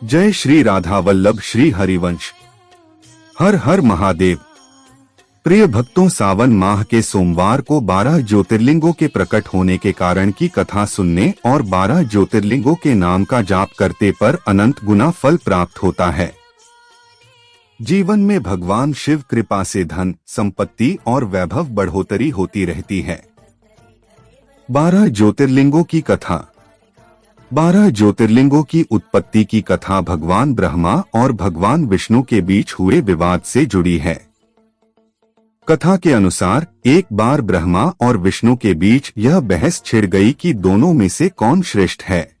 जय श्री राधा वल्लभ श्री हरिवंश। हर हर महादेव। प्रिय भक्तों, सावन माह के सोमवार को 12 ज्योतिर्लिंगों के प्रकट होने के कारण की कथा सुनने और 12 ज्योतिर्लिंगों के नाम का जाप करते पर अनंत गुना फल प्राप्त होता है। जीवन में भगवान शिव कृपा से धन, संपत्ति और वैभव बढ़ोतरी होती रहती है। 12 ज्योतिर्लिंगों की कथा। 12 ज्योतिर्लिंगों की उत्पत्ति की कथा भगवान ब्रह्मा और भगवान विष्णु के बीच हुए विवाद से जुड़ी है। कथा के अनुसार एक बार ब्रह्मा और विष्णु के बीच यह बहस छिड़ गई कि दोनों में से कौन श्रेष्ठ है।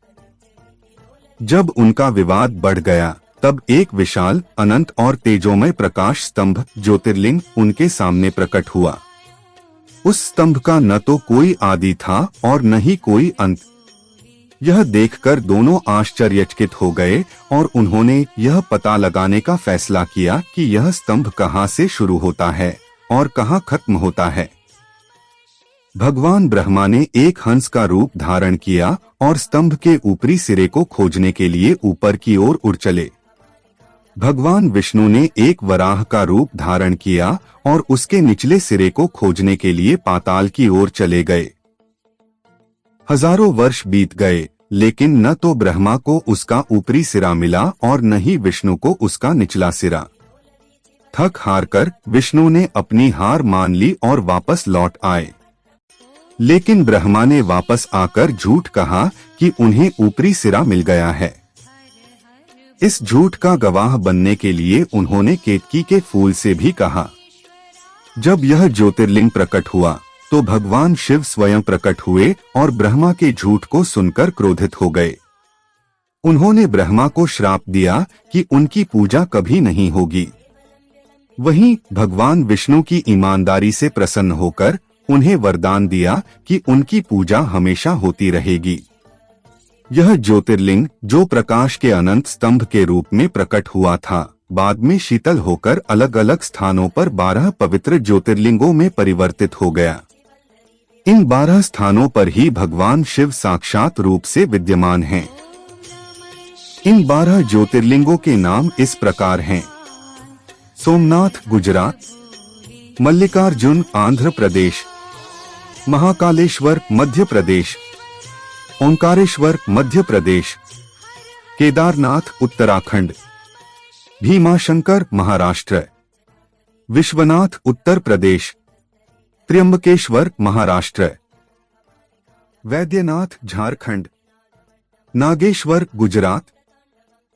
जब उनका विवाद बढ़ गया तब एक विशाल, अनंत और तेजोमय प्रकाश स्तंभ ज्योतिर्लिंग उनके सामने प्रकट हुआ। उस स्तंभ का न तो कोई आदि था और न ही कोई अंत। यह देखकर दोनों आश्चर्यचकित हो गए और उन्होंने यह पता लगाने का फैसला किया कि यह स्तंभ कहाँ से शुरू होता है और कहाँ खत्म होता है। भगवान ब्रह्मा ने एक हंस का रूप धारण किया और स्तंभ के ऊपरी सिरे को खोजने के लिए ऊपर की ओर उड़ चले। भगवान विष्णु ने एक वराह का रूप धारण किया और उसके निचले सिरे को खोजने के लिए पाताल की ओर चले गए। हजारों वर्ष बीत गए, लेकिन न तो ब्रह्मा को उसका ऊपरी सिरा मिला और न ही विष्णु को उसका निचला सिरा। थक हार कर विष्णु ने अपनी हार मान ली और वापस लौट आए। लेकिन ब्रह्मा ने वापस आकर झूठ कहा कि उन्हें ऊपरी सिरा मिल गया है। इस झूठ का गवाह बनने के लिए उन्होंने केतकी के फूल से भी कहा। जब यह ज्योतिर्लिंग प्रकट हुआ तो भगवान शिव स्वयं प्रकट हुए और ब्रह्मा के झूठ को सुनकर क्रोधित हो गए। उन्होंने ब्रह्मा को श्राप दिया कि उनकी पूजा कभी नहीं होगी। वहीं भगवान विष्णु की ईमानदारी से प्रसन्न होकर उन्हें वरदान दिया कि उनकी पूजा हमेशा होती रहेगी। यह ज्योतिर्लिंग जो प्रकाश के अनंत स्तंभ के रूप में प्रकट हुआ था, बाद में शीतल होकर अलग अलग स्थानों पर 12 पवित्र ज्योतिर्लिंगों में परिवर्तित हो गया। इन 12 स्थानों पर ही भगवान शिव साक्षात रूप से विद्यमान हैं। इन 12 ज्योतिर्लिंगों के नाम इस प्रकार हैं: सोमनाथ गुजरात, मल्लिकार्जुन आंध्र प्रदेश, महाकालेश्वर मध्य प्रदेश, ओंकारेश्वर मध्य प्रदेश, केदारनाथ उत्तराखंड, भीमाशंकर महाराष्ट्र, विश्वनाथ उत्तर प्रदेश, त्र्यंबकेश्वर महाराष्ट्र, वैद्यनाथ झारखंड, नागेश्वर गुजरात,